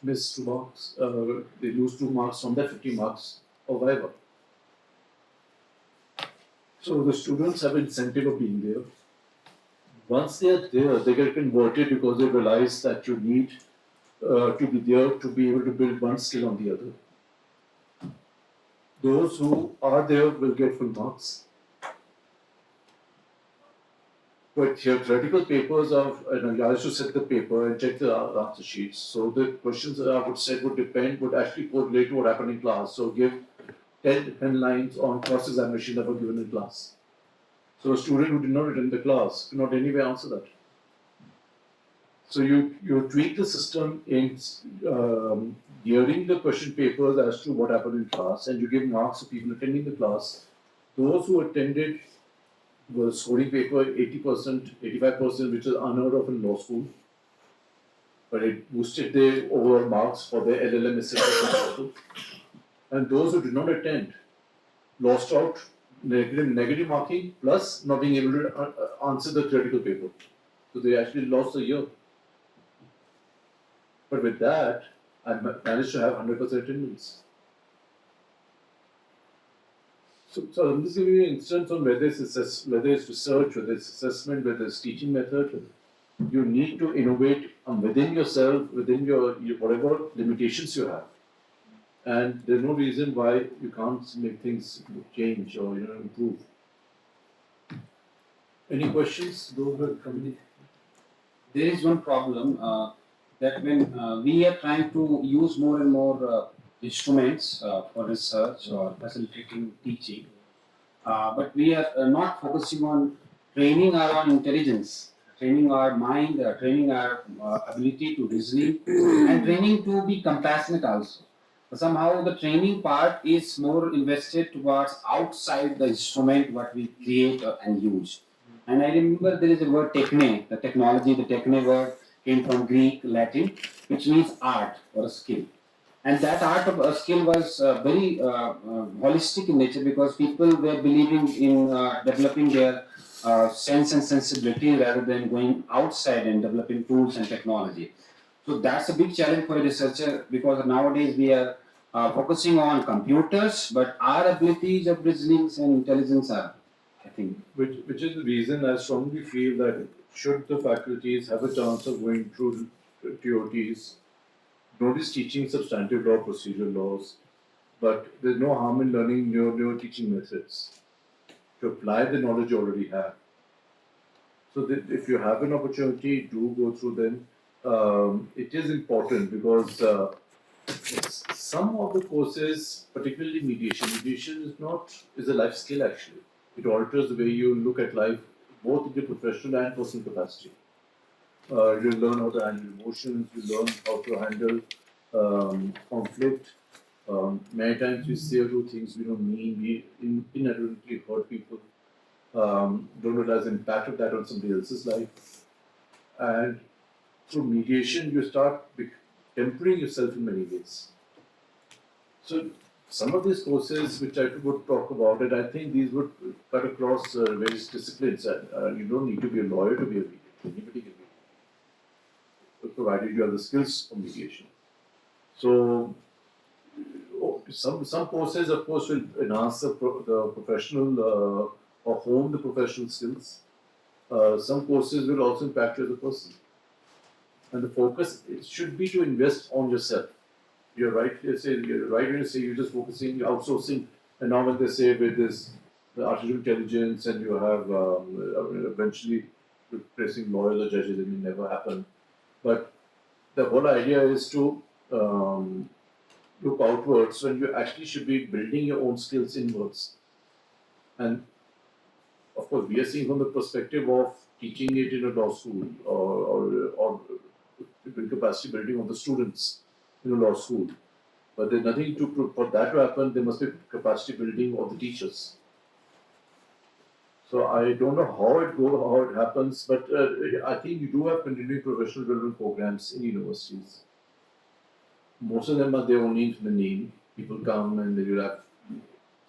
miss 2 marks, they lose 2 marks from their 50 marks or whatever. So the students have incentive of being there. Once they are there, they get converted because they realize that you need to be there to be able to build one skill on the other. Those who are there will get full marks. But your theoretical papers of, you used to set the paper and check the answer sheets. So the questions that I would set would depend, would actually correlate to what happened in class. So give 10 lines on cross-examination that were given in class. So a student who did not attend the class could not anyway answer that. So you tweak the system in gearing the question papers as to what happened in class, and you give marks to people attending the class. Those who attended were scoring paper 80%, 85%, which is unheard of in law school. But it boosted their overall marks for their LLM also. And those who did not attend lost out negative marking plus not being able to answer the theoretical paper. So they actually lost a year. But with that, I managed to have 100% attendance. So I'm just giving you an instance on whether it's research, whether it's assessment, whether it's teaching method. You need to innovate within yourself, within your whatever limitations you have. And there's no reason why you can't make things change or improve. Any questions? Those were coming. There is one problem that when we are trying to use more and more instruments for research or facilitating teaching, but we are not focusing on training our own intelligence, training our mind, training our ability to reasoning, and training to be compassionate also. Somehow the training part is more invested towards outside the instrument what we create and use. And I remember there is a word techne, the technology, the techne word came from Greek, Latin, which means art or a skill. And that art of a skill was very holistic in nature because people were believing in developing their sense and sensibility rather than going outside and developing tools and technology. So that's a big challenge for a researcher because nowadays we are focusing on computers, but our abilities of reasoning and intelligence are, I think. Which is the reason I strongly feel that should the faculties have a chance of going through TOTs, nobody's teaching substantive law, procedural laws, but there's no harm in learning new teaching methods to apply the knowledge you already have. So that if you have an opportunity, do go through them. It is important because some of the courses, particularly mediation is a life skill actually. It alters the way you look at life, both in your professional and personal capacity. You learn how to handle emotions, you learn how to handle conflict. Many times we say or do things we don't mean, we inadvertently hurt people, don't realize the impact of that on somebody else's life. And through mediation, you start tempering yourself in many ways. So some of these courses which I would talk about, and I think these would cut across various disciplines. You don't need to be a lawyer to be a mediator. Anybody can be, provided you have the skills for mediation. So some courses, of course, will enhance the professional or hone the professional skills. Some courses will also impact you as a person. And the focus should be to invest on yourself. You're right. You're right when you say you're just focusing, you're outsourcing. And now when they say with this the artificial intelligence, and you have eventually replacing lawyers or judges, it may never happen. But the whole idea is to look outwards when you actually should be building your own skills inwards. And of course, we are seeing from the perspective of teaching it in a law school or capacity building of the students in a law school. But there's nothing for that to happen. There must be capacity building of the teachers. So I don't know how it happens, but I think you do have continuing professional development programs in universities. Most of them are there only in the name. People come and they will have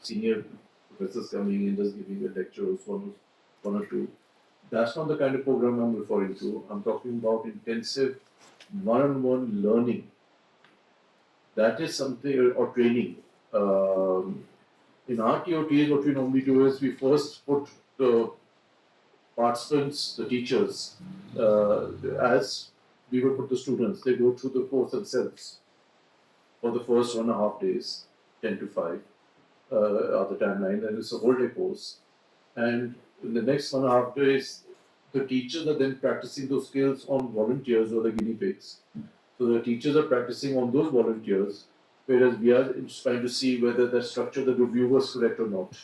senior professors coming in, just giving a lecture, one or two. That's not the kind of program I'm referring to. I'm talking about intensive one-on-one learning That is something, or training. In our TOTs, what we normally do is we first put the participants, the teachers, as we would put the students, they go through the course themselves for the first 1.5 days, 10 to 5, are the timeline, and it's a whole day course. And in the next 1.5 days, the teachers are then practicing those skills on volunteers or the guinea pigs. So the teachers are practicing on those volunteers, whereas we are just trying to see whether the structure that the review was correct or not.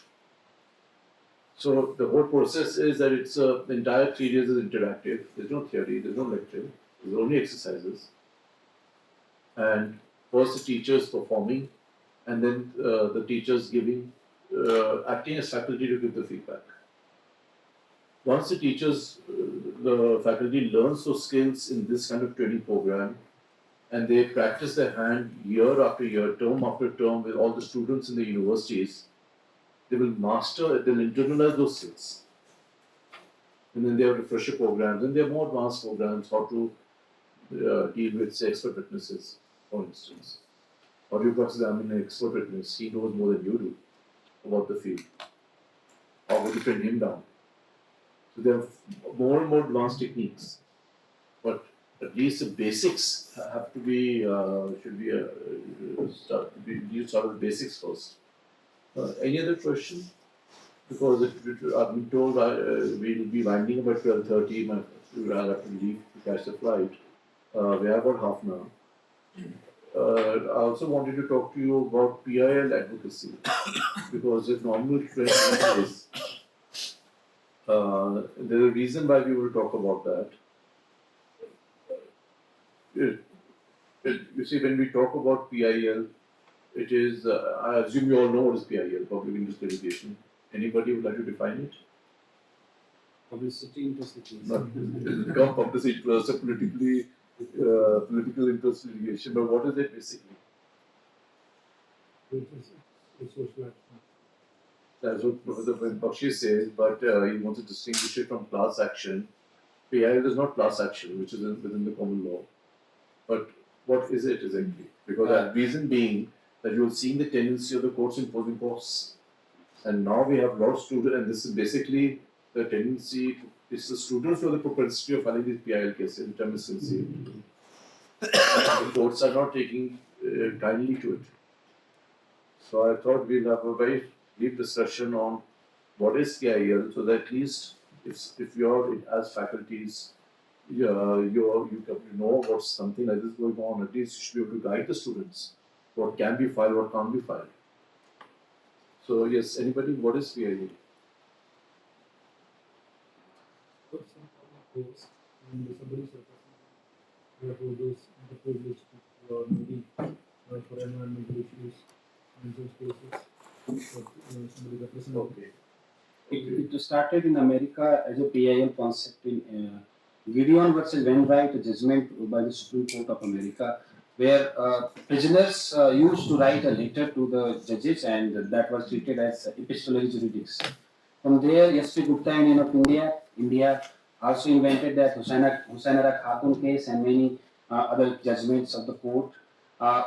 So the whole process is that it's the entire 3 days is interactive. There's no theory, there's no lecture, there's only exercises. And first the teachers performing, and then the teachers giving, acting as faculty to give the feedback. Once the teachers, the faculty learns those skills in this kind of training program, and they practice their hand year after year, term after term with all the students in the universities, they will master, they'll internalize those skills. And then they have refresher programs, and they have more advanced programs, how to deal with, say, expert witnesses, for instance. Or you cross-examine an expert witness, he knows more than you do about the field. How would you pin him down? So there are more and more advanced techniques, but at least the basics have to be, should be, you start with basics first. Any other question? Because I've been told we'll be winding up at 12:30. I'll have to leave to catch the flight. We have about half an hour. I also wanted to talk to you about PIL advocacy because the normal trend is there's a reason why we will talk about that. You see, when we talk about PIL, it is, I assume you all know what is PIL, Public Interest Litigation. Anybody would like to define it? Publicity interest Not become publicity interest, a political interest litigation, but what is it basically? That's what Professor Bakshi says, but he wants to distinguish it from class action. PIL is not class action, which is within the common law. But what is it exactly? Because the reason being that you're seeing the tendency of the courts imposing costs. And now we have a lot of students, and this is basically the tendency, it's the students who have the propensity of filing these PIL cases in terms of conceived. The courts are not taking kindly to it. So I thought we'll have a very deep discussion on what is PIL, so that at least if you're as faculties, you know what's something like this going on, at least you should be able to guide the students. What can be filed, what can't be filed. So yes, anybody, what is PIL? And somebody is a person who is underprivileged people or maybe for environmental issues and those cases somebody represents. Okay. It started in America as a PIL concept in Gideon versus Wainwright, a judgment by the Supreme Court of America, where prisoners used to write a letter to the judges, and that was treated as epistolary juridics. From there, S.P. Gupta in India also invented that Husainara Khatun case and many other judgments of the court,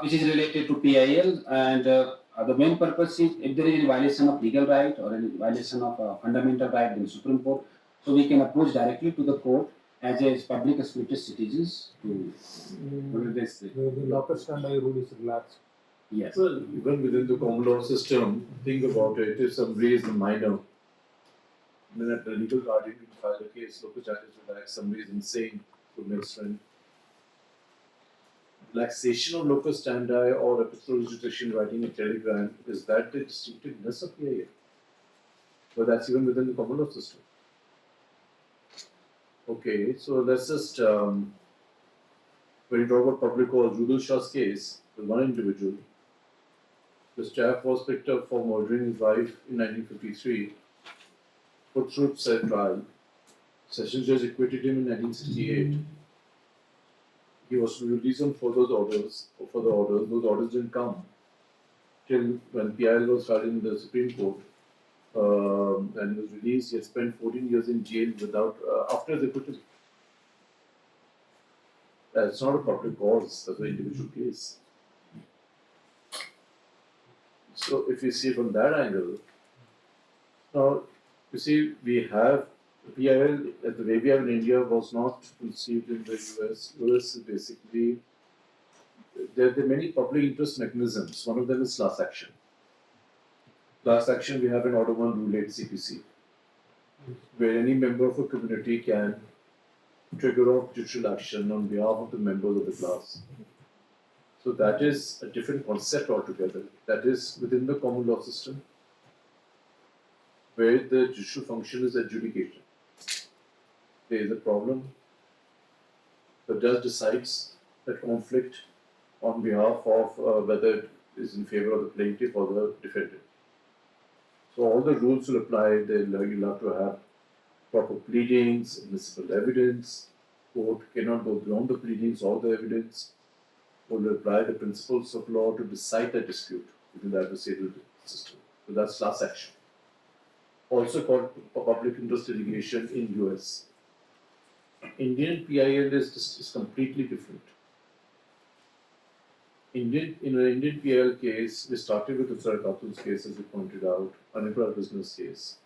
which is related to PIL. And the main purpose is if there is any violation of legal right or any violation of fundamental right in the Supreme Court, so we can approach directly to the court as a public spirited citizens to The locker standby rule is relaxed. yes. Well, even within the common law system, think about it, if somebody is a minor, then at the legal guardian can file a case, local charges relax, somebody is insane, to next friend. Relaxation of locus standi or epistolary jurisdiction writing a telegram, is that the distinctiveness of PIL? But that's even within the common law system. Okay, so let's just, when you talk about public law, Judul Shah's case, with one individual, the staff was picked up for murdering his wife in 1953, put through trial. Sessions judge acquitted him in 1968. He was released on further orders. Those orders didn't come till when PIL was filed in the Supreme Court. And he was released. He had spent 14 years in jail without after his acquittal. It's not a public cause. That's an individual case. So if you see from that angle, now you see we have PIL the way we have in India was not conceived in the US. US is basically there are many public interest mechanisms. One of them is class action. Class action, we have an Order 1 Rule 8 CPC, where any member of a community can trigger off judicial action on behalf of the members of the class. So that is a different concept altogether. That is within the common law system, where the judicial function is adjudication. There is a problem, the judge decides that conflict on behalf of whether it is in favor of the plaintiff or the defendant. So all the rules will apply. You'll have to have proper pleadings, admissible evidence. Court cannot go beyond the pleadings or the evidence. Court will apply the principles of law to decide the dispute within the adversarial system. So that's class action. Also called public interest litigation in US. Indian PIL is completely different. In an Indian PIL case, we started with Usar Khatun's case, as you pointed out, unemployed business case.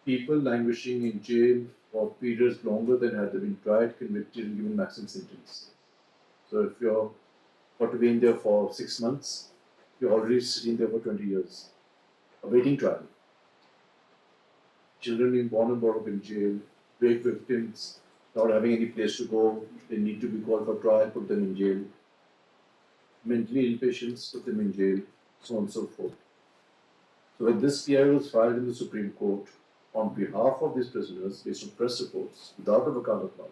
People languishing in jail for periods longer than had they been tried, convicted, and given maximum sentence. So if you're got to be in there for 6 months, you're already sitting there for 20 years, awaiting trial. Children being born and brought up in jail, rape victims not having any place to go, they need to be called for trial, put them in jail. Mentally ill patients, put them in jail, so on and so forth. So when this PI was filed in the Supreme Court on behalf of these prisoners based on press reports without a vakalat wala,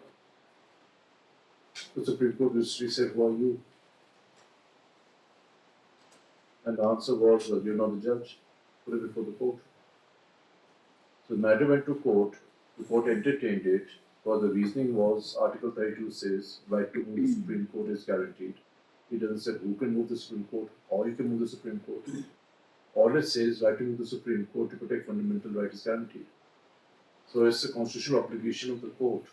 the Supreme Court history said, "Who are you?" And the answer was, "Well, you're not the judge. Put it before the court." So the matter went to court. The court entertained it, because the reasoning was Article 32 says right to move the Supreme Court is guaranteed. It doesn't say who can move the Supreme Court or you can move the Supreme Court. All it says right to move the Supreme Court to protect fundamental rights is guaranteed. So it's a constitutional obligation of the court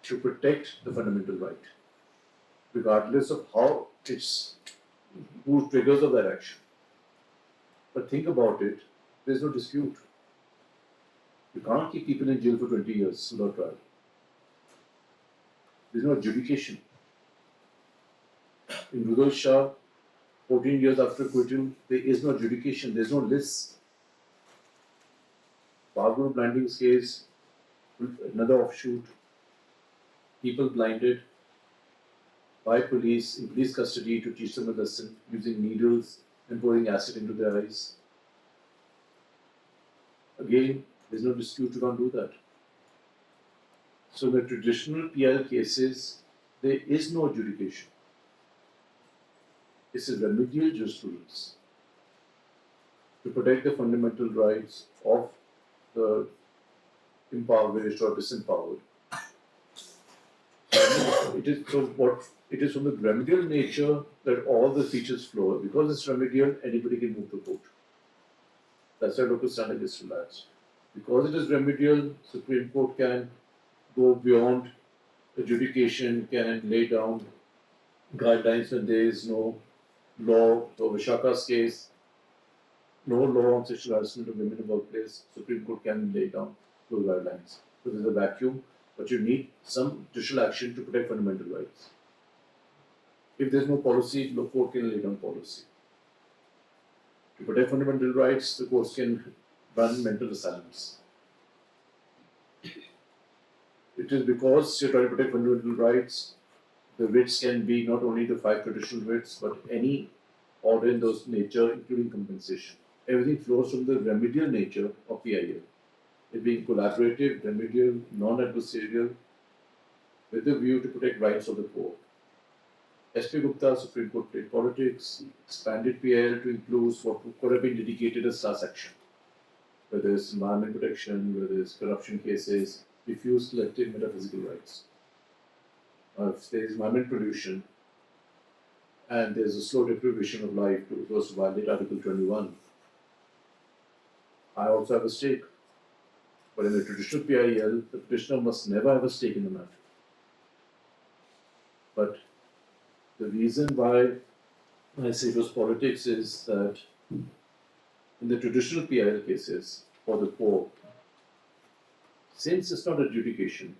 to protect the fundamental right, regardless of how it's who triggers of that action. But think about it, there's no dispute. You can't keep people in jail for 20 years without trial. There's no adjudication. In Rudol Shah, 14 years after acquittal, there is no adjudication, there's no list. Barguru blinding's case, another offshoot. People blinded by police in police custody to teach them a lesson using needles and pouring acid into their eyes. Again, there's no dispute, you can't do that. So in the traditional PL cases, there is no adjudication. This is remedial jurisprudence to protect the fundamental rights of the impoverished or disempowered. It is from the remedial nature that all the features flow. Because it's remedial, anybody can move the court. That's why local standard is relaxed. Because it is remedial, Supreme Court can go beyond adjudication, can lay down guidelines when there is no law. So Vishaka's case, no law on sexual harassment of women in the workplace, Supreme Court can lay down those guidelines. So there's a vacuum, but you need some judicial action to protect fundamental rights. If there's no policy, the court can lay down policy. To protect fundamental rights, the courts can run mental asylums. It is because you're trying to protect fundamental rights, the writs can be not only the 5 traditional writs, but any order in those nature, including compensation. Everything flows from the remedial nature of PIL. It being collaborative, remedial, non-adversarial, with the view to protect rights of the poor. S.P. Gupta, Supreme Court Trade Politics, expanded PIL to include what could have been dedicated as class action, whether it's environment protection, whether it's corruption cases, diffuse collective metaphysical rights. If there is environment pollution and there's a slow deprivation of life to those who violate Article 21, I also have a stake. But in the traditional PIL, the petitioner must never have a stake in the matter. But the reason why I say it was politics is that in the traditional PIL cases for the court, since it's not adjudication,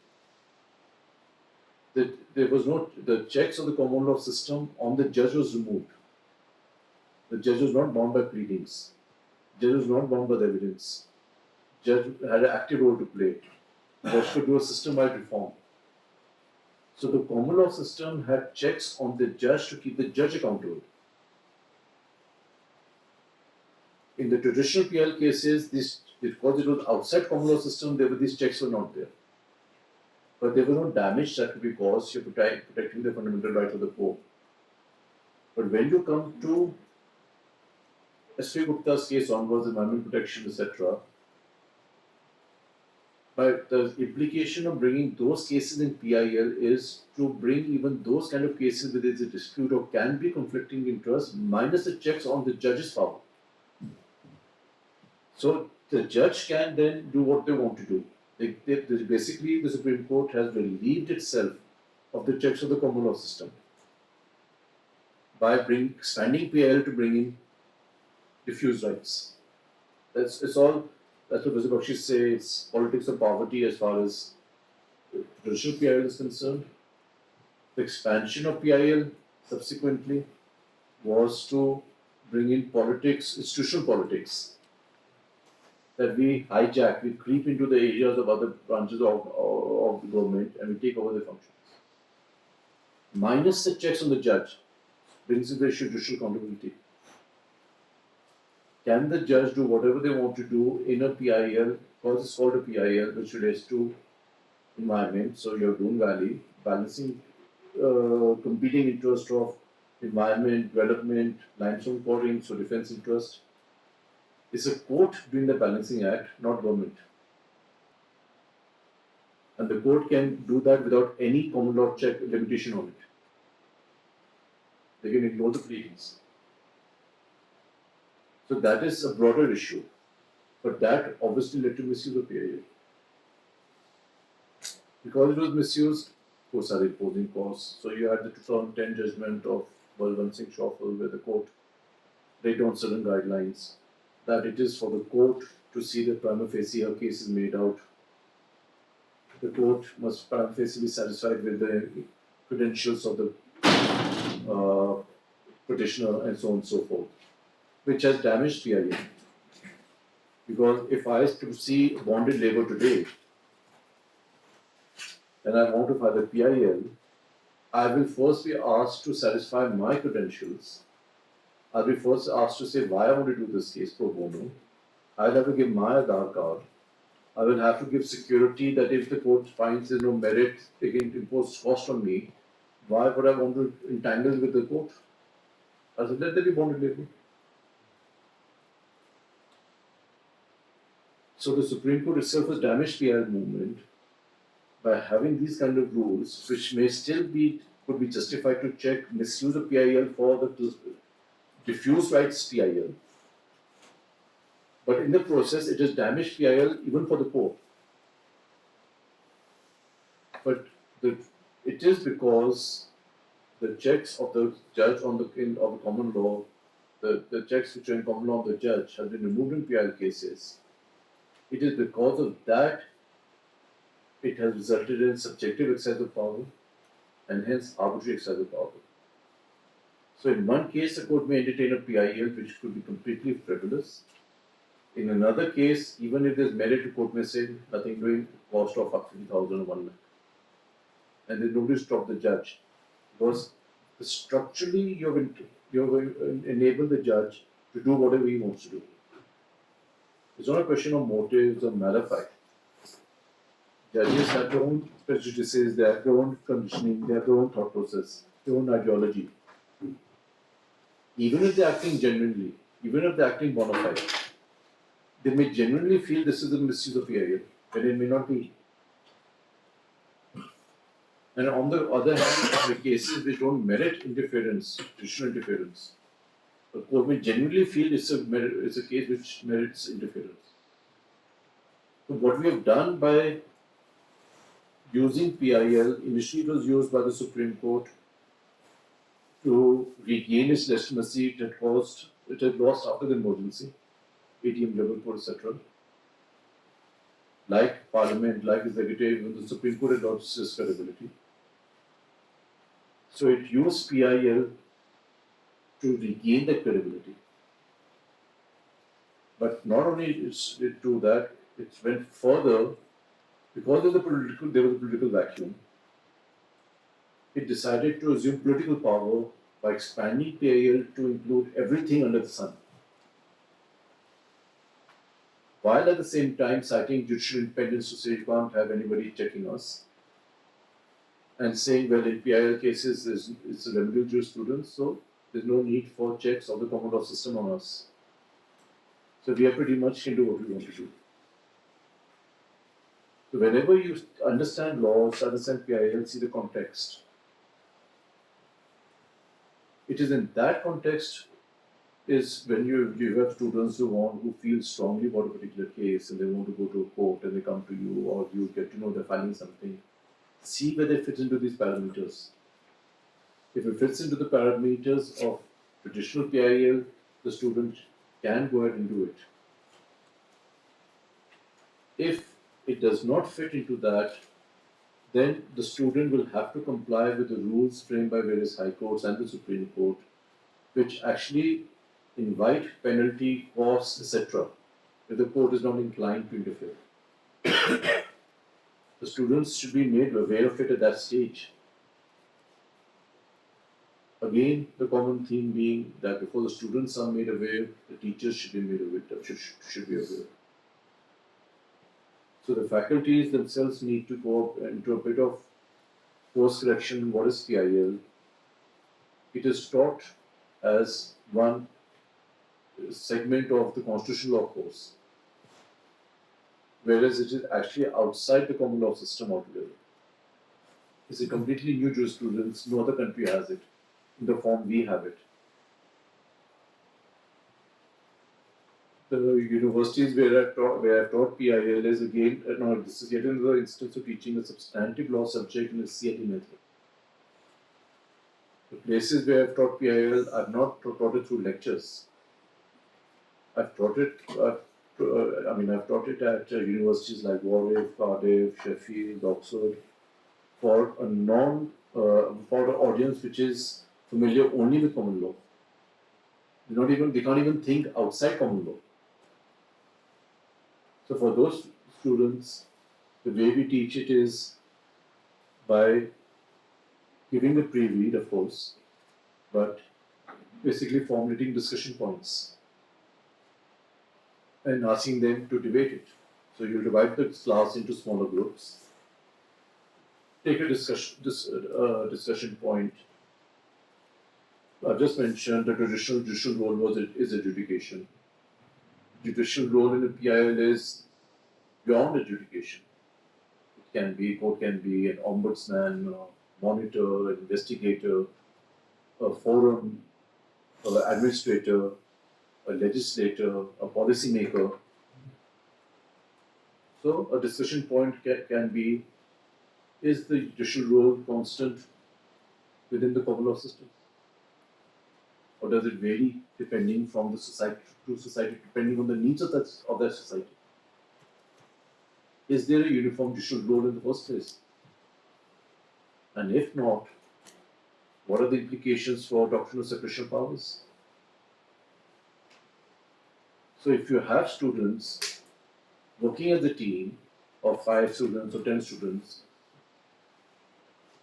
that there was no the checks of the common law system on the judge was removed. The judge was not bound by pleadings. Judge was not bound by the evidence. Judge had an active role to play. Judge could do a system-wide reform. So the common law system had checks on the judge to keep the judge accountable. In the traditional PL cases, this because it was outside common law system, these checks were not there. But there was no damage that could be caused. You're protecting the fundamental right of the poor. But when you come to S.V. Gupta's case onwards, environment protection, etc., but the implication of bringing those cases in PIL is to bring even those kind of cases where there is a dispute or can be conflicting interest, minus the checks on the judge's power. So the judge can then do what they want to do. Basically, the Supreme Court has relieved itself of the checks of the common law system by expanding PIL to bring in diffuse rights. It's all. That's what Mr. Bakshi says. It's politics of poverty as far as traditional PIL is concerned. The expansion of PIL subsequently was to bring in politics, institutional politics, that we hijack, we creep into the areas of other branches of the government and we take over their functions. Minus the checks on the judge brings in the issue of judicial accountability. Can the judge do whatever they want to do in a PIL, because it's called a PIL, which relates to environment, so you're doing valley, balancing competing interest of environment, development, limestone quarrying, so defense interest. It's a court doing the balancing act, not government. And the court can do that without any common law check limitation on it. They can ignore the pleadings. So that is a broader issue. But that obviously led to misuse of PIL. Because it was misused, of course, are imposing costs. So you had the 2010 judgment of Balwant Singh Shoffel, where the court laid down certain guidelines that it is for the court to see that prima facie a case is made out. The court must prima facie be satisfied with the credentials of the petitioner and so on and so forth, which has damaged PIL. Because if I to see bonded labor today, and I want to file a PIL, I will first be asked to satisfy my credentials. I'll be first asked to say why I want to do this case pro bono. I'll have to give my Aadhaar card. I will have to give security that if the court finds there's no merit, they can impose cost on me. Why would I want to entangle with the court? I said, let there be bonded labor. So the Supreme Court itself has damaged PIL movement by having these kind of rules, which may still could be justified to check misuse of PIL for the diffuse rights PIL. But in the process, it has damaged PIL even for the court. But it is because the checks of the judge of the common law, the checks which are in common law of the judge have been removed in PIL cases. It is because of that it has resulted in subjective excess of power and hence arbitrary excess of power. So in one case, the court may entertain a PIL which could be completely frivolous. In another case, even if there's merit, the court may say nothing doing, cost of up 50,000 or 1 lakh. And there's nobody to stop the judge. Because structurally, you're going to enable the judge to do whatever he wants to do. It's not a question of motives or malafide. Judges have their own prejudices, they have their own conditioning, they have their own thought process, their own ideology. Even if they're acting genuinely, even if they're acting bona fide, they may genuinely feel this is a misuse of PIL, when it may not be. And on the other hand, the cases which don't merit interference, judicial interference, the court may genuinely feel it's a case which merits interference. So what we have done by using PIL, initially it was used by the Supreme Court to regain its legitimacy it had lost after the emergency, ATM level court, etc. Like Parliament, like Executive, even the Supreme Court had lost its credibility. So it used PIL to regain that credibility. But not only it do that, it went further because there was a political vacuum. It decided to assume political power by expanding PIL to include everything under the sun, while at the same time citing judicial independence to say you can't have anybody checking us, and saying, well, in PIL cases, it's a remedial jurisprudence, so there's no need for checks of the common law system on us. So we are pretty much can do what we want to do. So whenever you understand laws, understand PIL, see the context. It is in that context is when you have students who feel strongly about a particular case and they want to go to a court and they come to you or you get to know they're filing something. See whether it fits into these parameters. If it fits into the parameters of traditional PIL, the student can go ahead and do it. If it does not fit into that, then the student will have to comply with the rules framed by various high courts and the Supreme Court, which actually invite penalty, costs, etc. if the court is not inclined to interfere. The students should be made aware of it at that stage. Again, the common theme being that before the students are made aware, the teachers should be made aware, should be aware. So the faculties themselves need to go into a bit of course correction. What is PIL? It is taught as one segment of the constitutional law course, whereas it is actually outside the common law system altogether. It's a completely new jurisprudence. No other country has it in the form we have it. The universities where I taught PIL is again, now this is yet another instance of teaching a substantive law subject in a CIT method. The places where I've taught PIL, I've not taught it through lectures. I've taught it, I've taught it at universities like Warwick, Cardiff, Sheffield, Oxford, for a for an audience which is familiar only with common law. They can't even think outside common law. So for those students, the way we teach it is by giving a pre-read, of course, but basically formulating discussion points and asking them to debate it. So you divide the class into smaller groups, take a discussion point. I've just mentioned the traditional judicial role is adjudication. Judicial role in a PIL is beyond adjudication. Court can be an ombudsman, monitor, an investigator, a forum, an administrator, a legislator, a policy maker. So a discussion point can be, is the judicial role constant within the common law system? Or does it vary depending from the society to society, depending on the needs of that society? Is there a uniform judicial role in the first place? And if not, what are the implications for doctrinal separation of powers? So if you have students working as a team of 5 students or 10 students,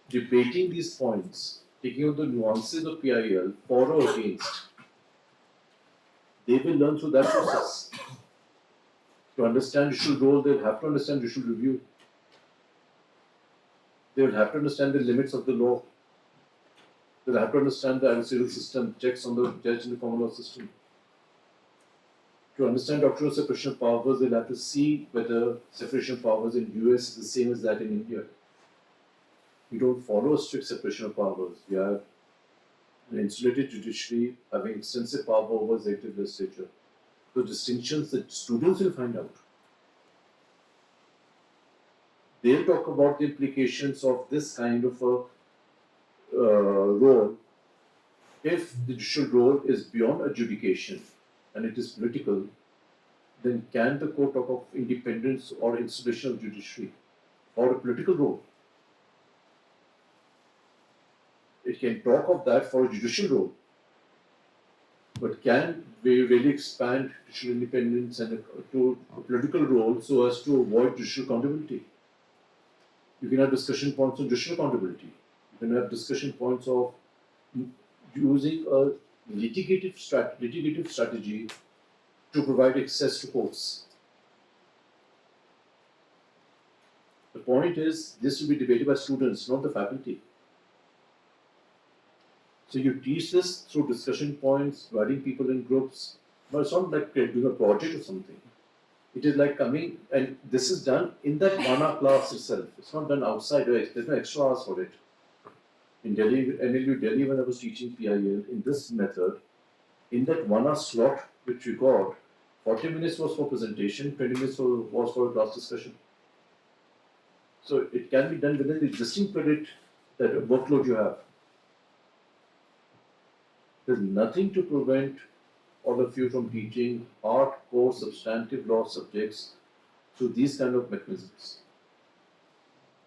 debating these points, taking on the nuances of PIL for or against, they will learn through that process. To understand judicial role, they'll have to understand judicial review. They will have to understand the limits of the law. They'll have to understand the adversarial system, checks on the judge in the common law system. To understand doctrinal separation of powers, they'll have to see whether separation of powers in US is the same as that in India. We don't follow a strict separation of powers. We have an insulated judiciary having extensive power over executive legislature. The distinctions that students will find out. They'll talk about the implications of this kind of a role If the judicial role is beyond adjudication and it is political, then can the court talk of independence or installation of judiciary or a political role? It can talk of that for a judicial role, but can we really expand judicial independence and to a political role so as to avoid judicial accountability? You can have discussion points on judicial accountability. You can have discussion points of using a litigative strategy to provide access to courts. The point is, this will be debated by students, not the faculty. So you teach this through discussion points, dividing people in groups, but it's not like doing a project or something. It is like coming, and this is done in that 1 hour class itself. It's not done outside, right? There's no extra hours for it. In Delhi, NLU Delhi, when I was teaching PIL, in this method, in that 1 hour slot which we got, 40 minutes was for presentation, 20 minutes was for a class discussion. So it can be done within the existing credit that workload you have. There's nothing to prevent all of you from teaching hardcore substantive law subjects through these kind of mechanisms,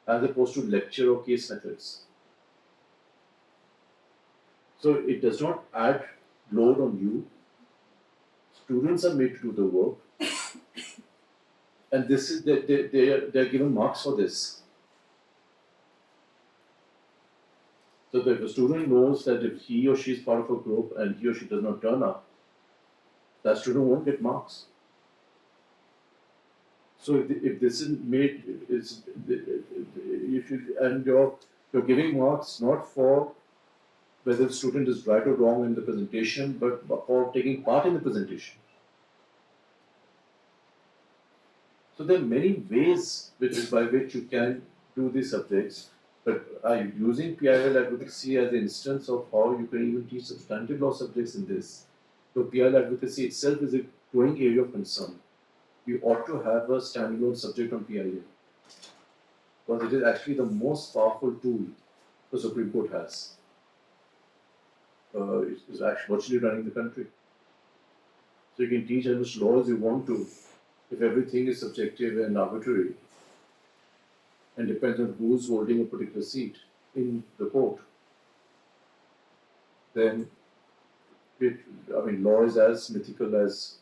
as opposed to lecture or case methods. So it does not add load on you. Students are made to do the work, and this is they're given marks for this. So that if a student knows that if he or she is part of a group and he or she does not turn up, that student won't get marks. So if this is made, if you, and you're giving marks not for whether the student is right or wrong in the presentation, but for taking part in the presentation. So there are many ways by which you can do these subjects, but using PIL advocacy as an instance of how you can even teach substantive law subjects in this. So PIL advocacy itself is a growing area of concern. We ought to have a standalone subject on PIL, because it is actually the most powerful tool the Supreme Court has. It is actually virtually running the country. So you can teach as much law as you want to, if everything is subjective and arbitrary and depends on who's holding a particular seat in the court, then law is as mythical as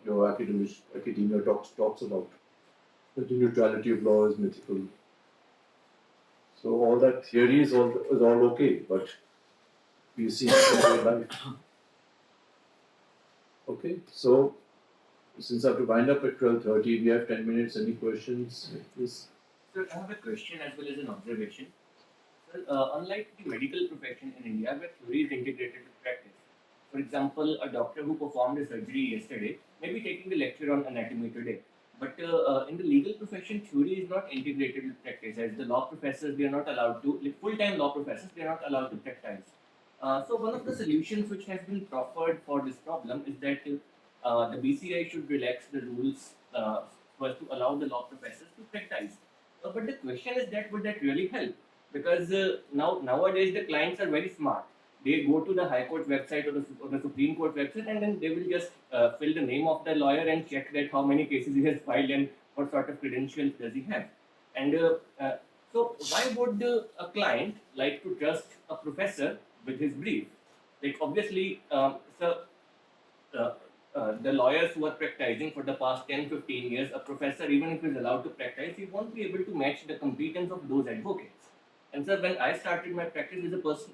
your academia talks about. The neutrality of law is mythical. So all that theory is all okay, but we see it in real life. Okay, so since I have to wind up at 12:30, we have 10 minutes. Any questions, please? Sir, I have a question as well as an observation. Sir, unlike the medical profession in India, where theory is integrated with practice, for example, a doctor who performed a surgery yesterday may be taking the lecture on anatomy today. But in the legal profession, theory is not integrated with practice. As the law professors, they are not allowed to, like full-time law professors, they are not allowed to practice. So one of the solutions which has been proffered for this problem is that the BCI should relax the rules first to allow the law professors to practice. But the question is that would that really help? Because nowadays the clients are very smart. They go to the High Court website or the Supreme Court website, and then they will just fill the name of the lawyer and check that how many cases he has filed and what sort of credentials does he have. And so why would a client like to trust a professor with his brief? Like obviously, uh, the lawyers who are practicing for the past 10-15 years, a professor, even if he's allowed to practice, he won't be able to match the competence of those advocates. And so when I started my practice,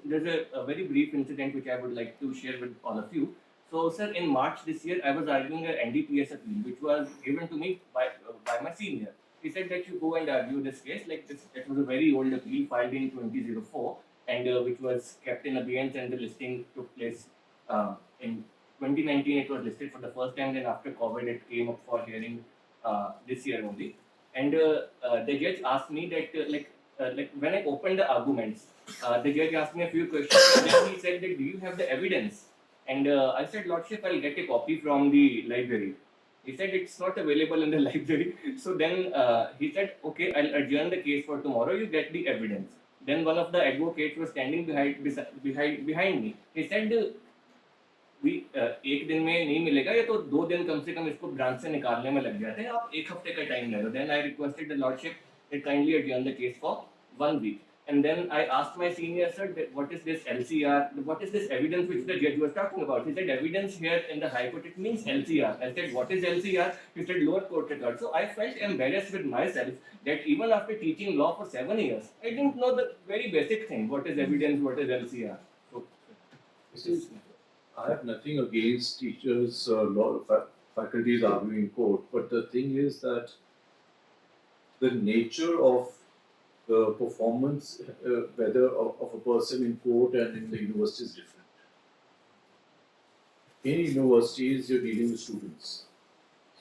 there's a very brief incident which I would like to share with all of you. So, sir, in March this year, I was arguing an NDPS appeal, which was given to me by my senior. He said that you go and argue this case. Like this, it was a very old appeal filed in 2004, and which was kept in abeyance, and the listing took place in 2019. It was listed for the first time. Then after COVID, it came up for hearing this year only. And the judge asked me that like when I opened the arguments, the judge asked me a few questions, and then he said that do you have the evidence? And I said, Lordship, I'll get a copy from the library. He said it's not available in the library. So then he said, okay, I'll adjourn the case for tomorrow. You get the evidence. Then one of the advocates was standing behind me. He said, भी एक दिन में नहीं मिलेगा, ये तो 2 दिन कम से कम इसको ब्रांच से निकालने में लग जाते हैं, आप एक हफ्ते का टाइम ले लो. Then I requested the lordship that kindly adjourn the case for 1 week. And then I asked my senior, sir, what is this LCR? What is this evidence which the judge was talking about? He said, evidence here in the High Court, it means LCR. I said, what is LCR? He said, lower court record. So I felt embarrassed with myself that even after teaching law for 7 years, I didn't know the very basic thing. What is evidence? What is LCR? So, this is... I have nothing against teachers, law faculties arguing in court, but the thing is that the nature of the performance, whether of a person in court and in the university is different. In universities, you're dealing with students.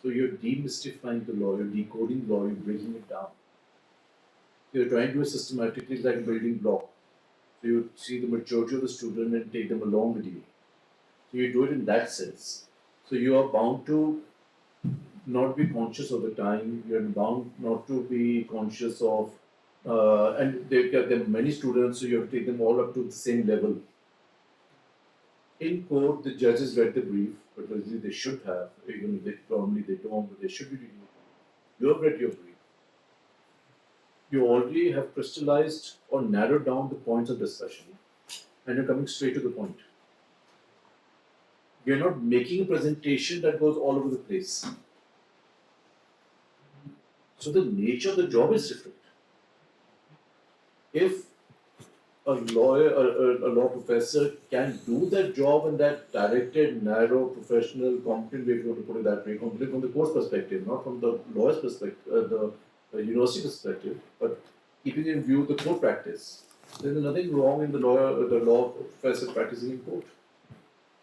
So you're demystifying the law, you're decoding the law, you're breaking it down. You're trying to do it systematically like a building block. So you see the maturity of the student and take them along with you. So you do it in that sense. So you are bound to not be conscious of the time. You're bound not to be conscious of, and there are many students, so you have to take them all up to the same level. In court, the judges read the brief, but they should have, even if they probably they don't, but they should be reading it. You have read your brief. You already have crystallized or narrowed down the points of discussion, and you're coming straight to the point. You're not making a presentation that goes all over the place. So the nature of the job is different. If a lawyer or a law professor can do that job in that directed, narrow, professional, competent way, if you want to put it that way, competent from the court's perspective, not from the lawyer's perspective, the university perspective, but keeping in view the court practice, then there's nothing wrong in the law professor practicing in court.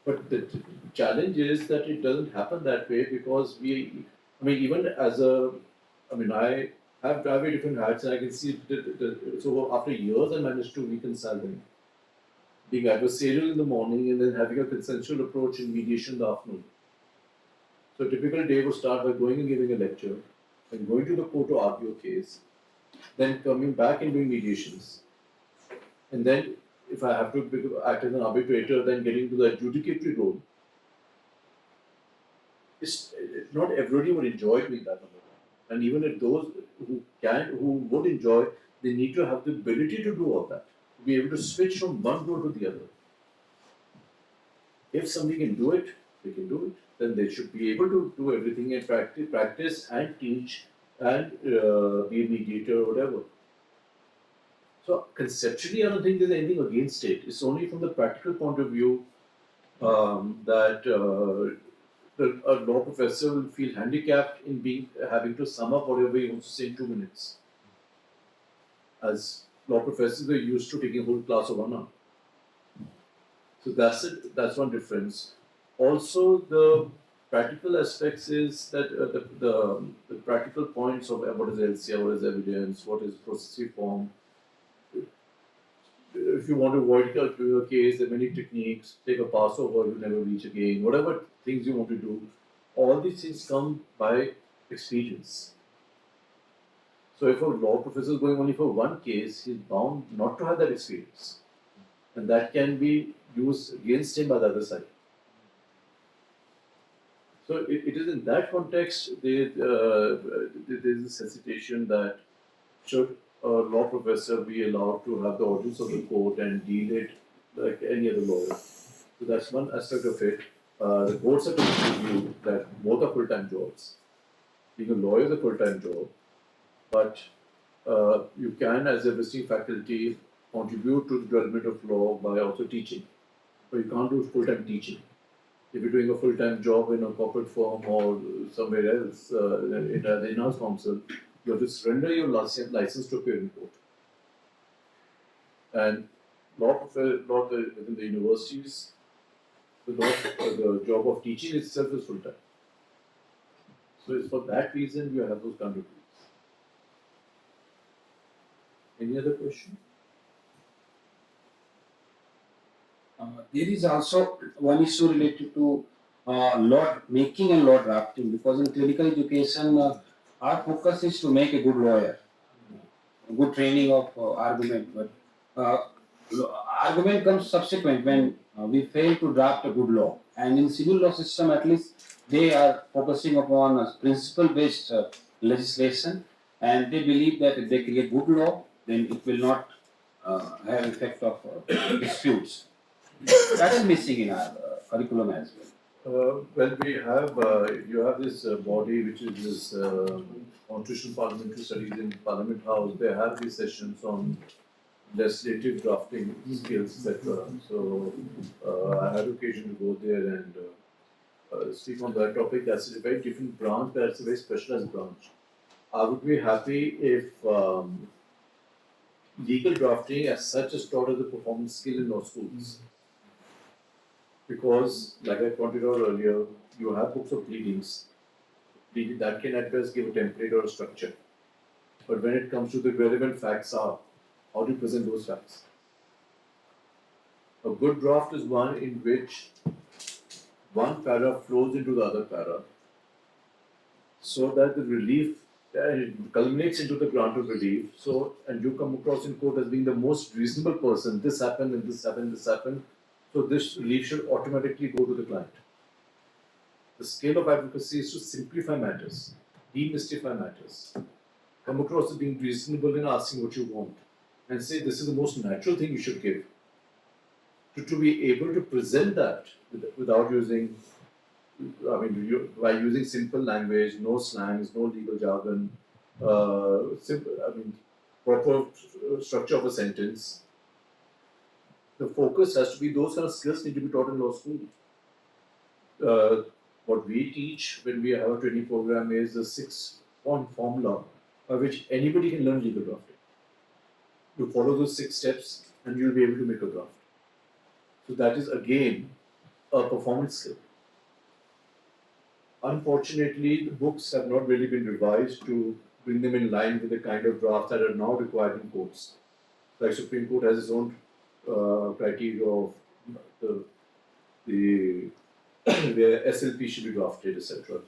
But the challenge is that it doesn't happen that way because even as I have very different hats and I can see so after years I managed to reconcile them. Being adversarial in the morning and then having a consensual approach in mediation in the afternoon. So a typical day would start by going and giving a lecture, then going to the court to argue a case, then coming back and doing mediations. And then if I have to act as an arbitrator, then getting to the adjudicatory role. Not everybody would enjoy doing that. And even if those who would enjoy, they need to have the ability to do all that, to be able to switch from one role to the other. If somebody can do it, they can do it. Then they should be able to do everything and practice and teach and be a mediator or whatever. So conceptually, I don't think there's anything against it. It's only from the practical point of view that a law professor will feel handicapped in having to sum up whatever he wants to say in 2 minutes. As law professors, we're used to taking a whole class of 1 hour. So that's it. That's one difference. Also, the practical aspects is that the practical points of what is LCR, what is evidence, what is process reform. If you want to avoid a case, there are many techniques. Take a Passover, you never reach again. Whatever things you want to do, all these things come by experience. So if a law professor is going only for one case, he's bound not to have that experience, and that can be used against him by the other side. So it is in that context there is this hesitation that should a law professor be allowed to have the audience of the court and deal it like any other lawyer. So that's one aspect of it. The courts have taken the view that both are full-time jobs. Being a lawyer is a full-time job, but you can, as a visiting faculty, contribute to the development of law by also teaching. But you can't do full-time teaching. If you're doing a full-time job in a corporate firm or somewhere else, in the in-house counsel, you have to surrender your license to appear in court. And within the universities, the job of teaching itself is full-time. So it's for that reason you have those kind of rules. Any other question? There is also one issue related to law making and law drafting, because in clinical education, our focus is to make a good lawyer, good training of argument. But Uh, Argument comes subsequent when we fail to draft a good law. And in civil law system, at least they are focusing upon a principle-based legislation, and they believe that if they create good law, then it will not have effect of disputes. That is missing in our curriculum as well. Well, we have, you have this body which is this Constitutional Parliamentary Studies in Parliament House. They have these sessions on legislative drafting skills, etc. So I had occasion to go there and speak on that topic. That's a very different branch, that's a very specialized branch. I would be happy if legal drafting as such is taught as a performance skill in law schools. Because, like I pointed out earlier, you have books of pleadings. That can at best give a template or a structure. But when it comes to the relevant facts are, how do you present those facts? A good draft is one in which one para flows into the other para so that the relief culminates into the grant of relief. So, and you come across in court as being the most reasonable person. This happened and this happened, this happened. So this relief should automatically go to the client. The scale of advocacy is to simplify matters, demystify matters, come across as being reasonable in asking what you want, and say this is the most natural thing you should give. To be able to present that without using, by using simple language, no slangs, no legal jargon, proper structure of a sentence. The focus has to be those kind of skills need to be taught in law school. What we teach when we have a training program is a 6-point formula by which anybody can learn legal drafting. You follow those 6 steps and you'll be able to make a draft. So that is again a performance skill. Unfortunately, the books have not really been revised to bring them in line with the kind of drafts that are now required in courts. Like Supreme Court has its own criteria of the where SLP should be drafted, etc.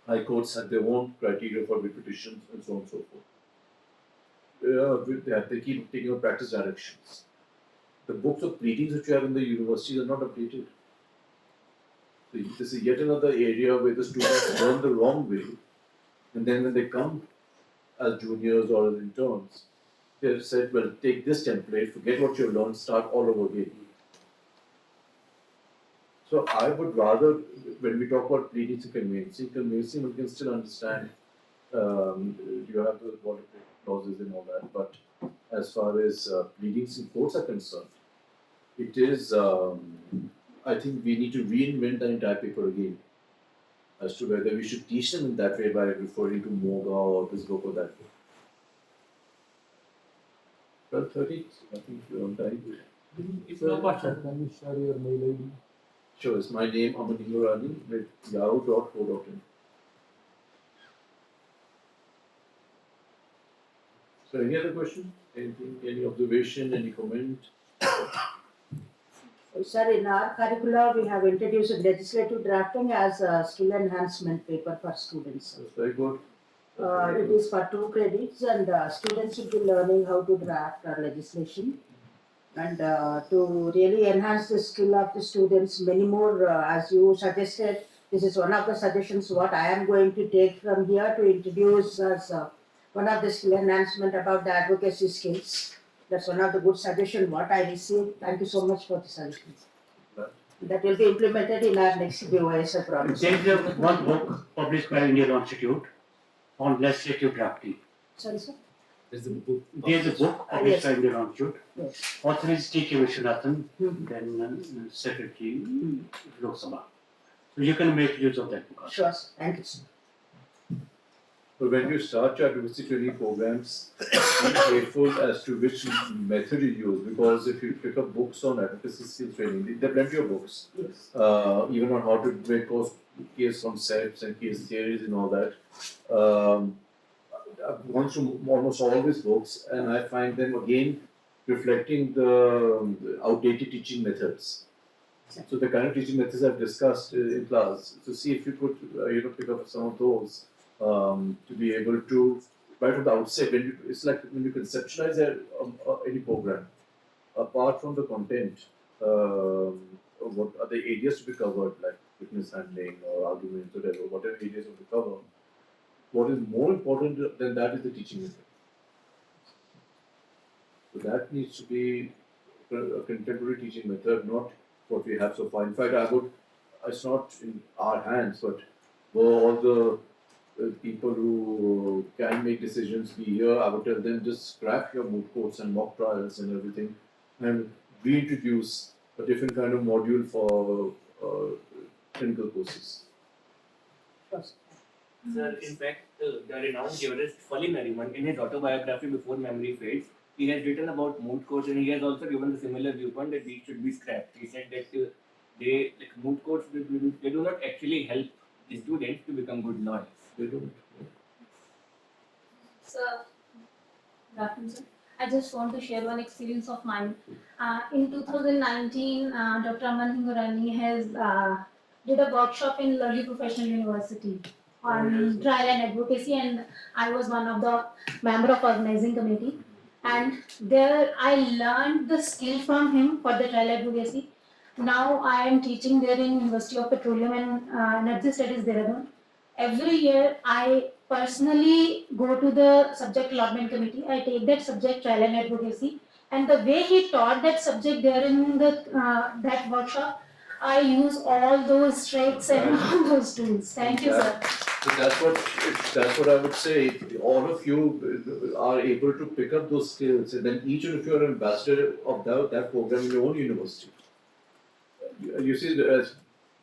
High courts have their own criteria for repetitions and so on and so forth. They keep taking up practice directions. The books of pleadings which you have in the universities are not updated. So this is yet another area where the students learn the wrong way, and then when they come as juniors or as interns, they're said, well, take this template, forget what you've learned, start all over again. So I would rather, when we talk about pleadings and conveyancing, we can still understand you have those boilerplate clauses and all that, but as far as pleadings in courts are concerned, it is, I think we need to reinvent the entire paper again as to whether we should teach them in that way by referring to MOGA or this book or that book. 12:30, I think we're on time. If no question. Can you share your mail ID? Sure, it's my name, Aman Hingorani, with yahoo.co.in. So any other question? Anything, any observation, any comment? Sir, in our curricula, we have introduced legislative drafting as a skill enhancement paper for students. That's very good. It is for 2 credits, and students will be learning how to draft legislation. And to really enhance the skill of the students, many more, as you suggested, this is one of the suggestions what I am going to take from here to introduce as one of the skill enhancement about the advocacy skills. That's one of the good suggestions what I received. Thank you so much for the suggestions. That will be implemented in our next BOS, I promise. There is one book published by Indian Law Institute on legislative drafting. Sorry, sir? There's a book. There is a book published by Indian Law Institute. Yes. Author is T.K. Vishwanathan, Mhm. then Secretary Lok Sabha. So you can make use of that book also. Sure, sir. Thank you, sir. But when you start your advocacy training programs, be careful as to which method you use, because if you pick up books on advocacy skills training, there are plenty of books, Yes. even on how to make case concepts and case theories and all that. I've gone through almost all these books, and I find them again reflecting the outdated teaching methods. So the kind of teaching methods I've discussed in class, to see if you could, pick up some of those. To be able to, right from the outset, it's like when you conceptualize any program, apart from the content, what are the areas to be covered, like witness handling or arguments, whatever areas to be covered? What is more important than that is the teaching method. So that needs to be a contemporary teaching method, not what we have so far. In fact, it's not in our hands, but were all the people who can make decisions be here, I would tell them just scrap your moot courts and mock trials and everything and reintroduce a different kind of module for clinical courses. Sir, in fact, the renowned jurist Fali Nariman, in his autobiography Before Memory Fades, he has written about moot courts and he has also given the similar viewpoint that these should be scrapped. He said that they, like moot courts, they do not actually help the students to become good lawyers. They don't. So, good afternoon, sir. I just want to share one experience of mine. In 2019, Dr. Aman Hingorani has did a workshop in Lurley Professional University on trial and advocacy, and I was one of the member of organizing committee. And there I learned the skill from him for the trial advocacy. Now I am teaching there in University of Petroleum and Energy Studies, Dehradun. Every year I personally go to the subject allotment committee. I take that subject trial and advocacy, and the way he taught that subject there in the that workshop, I use all those tricks and all those tools. Thank you, sir. So that's what I would say. If all of you are able to pick up those skills, and then each of you are ambassador of that program in your own university. You see, as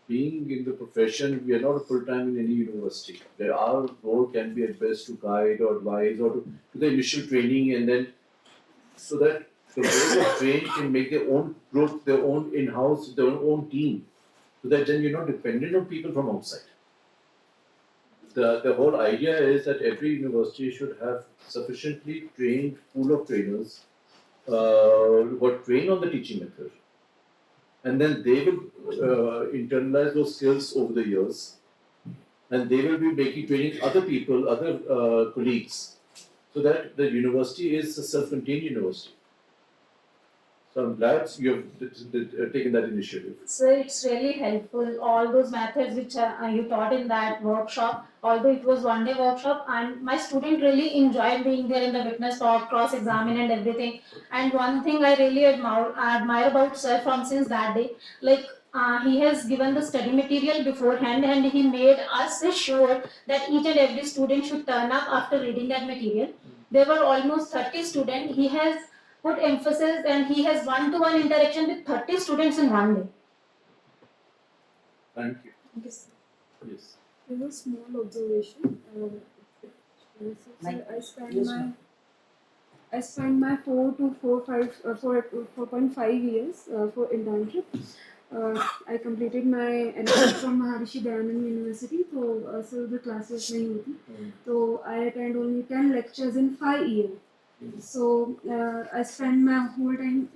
being in the profession, we are not full time in any university. Our role can be at best to guide or advise or to do the initial training, and then so that the way of trained can make their own growth, their own in-house, their own team, so that then you're not dependent on people from outside. The whole idea is that every university should have sufficiently trained pool of trainers who are trained on the teaching method, and then they will internalize those skills over the years, and they will be making training other people, other colleagues, so that the university is a self-contained university. So I'm glad you have taken that initiative. So it's really helpful. All those methods which you taught in that workshop, although it was one day workshop, and my student really enjoyed being there in the witness talk, cross examine and everything. And one thing I really admire about sir from since that day, like he has given the study material beforehand and he made us sure that each and every student should turn up after reading that material. There were almost 30 students. He has put emphasis and he has one-to-one interaction with 30 students in one day. Thank you. Yes. Yes. There's a small observation. I spent my 4.5 years for internship. I completed my NSS from Maharishi Dayanand University, so the classes nahi hoti. So I attend only 10 lectures in 5 years. So I spent my whole time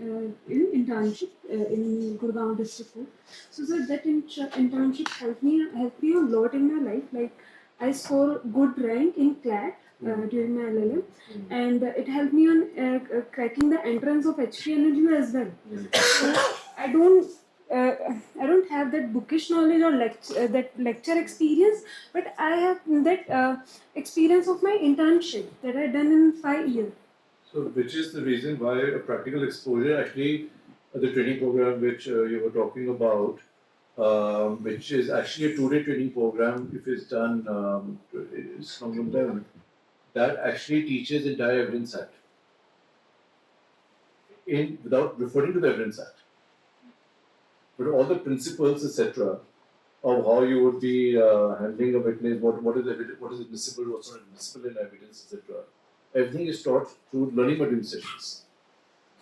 in internship in Gurgaon district court. So that internship helped me a lot in my life. Like I scored good rank in CLAT during my LLM, and it helped me on cracking the entrance of HP and LU as well. So I don't have that bookish knowledge or that lecture experience, but I have that experience of my internship that I done in 5 years. So, which is the reason why a practical exposure, actually, the training program which you were talking about, which is actually a 2-day training program, if it's done, it's from them, that actually teaches the entire Evidence Act without referring to the Evidence Act. But all the principles, etc., of how you would be handling a witness, what is admissible, what's not admissible in evidence, etc. Everything is taught through learning module sessions.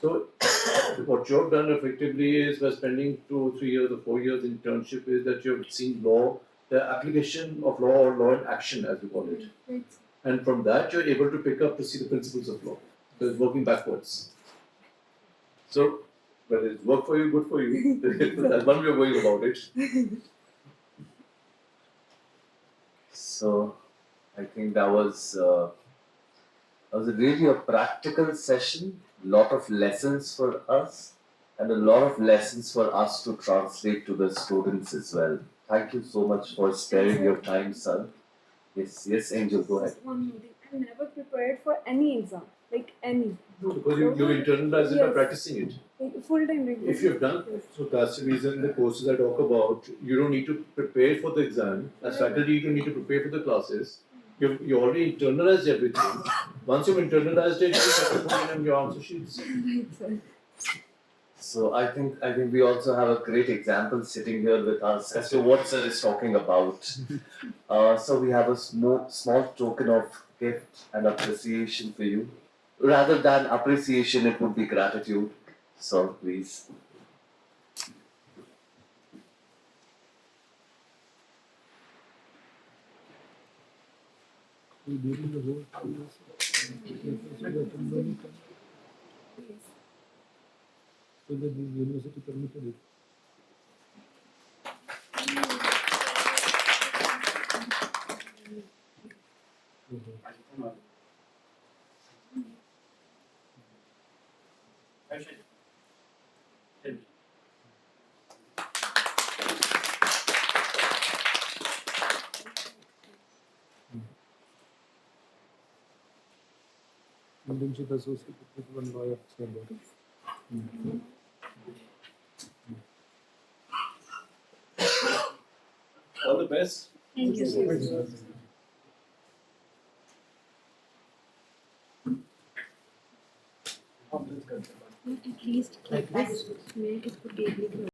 So, what you've done effectively is by spending 2 or 3 years or 4 years internship is that you've seen law, the application of law or law in action, as we call it. Right. And from that, you're able to pick up to see the principles of law. So, it's working backwards. So, whether it's work for you, good for you. That's one way of going about it. So, I think that was really a practical session lot of lessons for us and a lot of lessons for us to translate to the students as well. Thank you so much for sparing your time, son. Yes, Angel, go ahead. Just one more thing. I'm never prepared for any exam, like any. Because you internalize it by Yes. practicing it. Like full time regular. If you've done, so that's the reason the courses I talk about, you don't need to prepare for the exam. As faculty, you don't need to prepare for the classes. You already internalized everything. Once you've internalized it, you have to put it in your answer sheets. Right, sir. So I think we also have a great example sitting here with us as to what sir is talking about. So we have a small token of gift and appreciation for you. Rather than appreciation, it would be gratitude. So please. During the whole 2 years, so that the university permitted it. Internship associated with one lawyer. All the best. Thank you, sir. At least keep this. मैं इसको table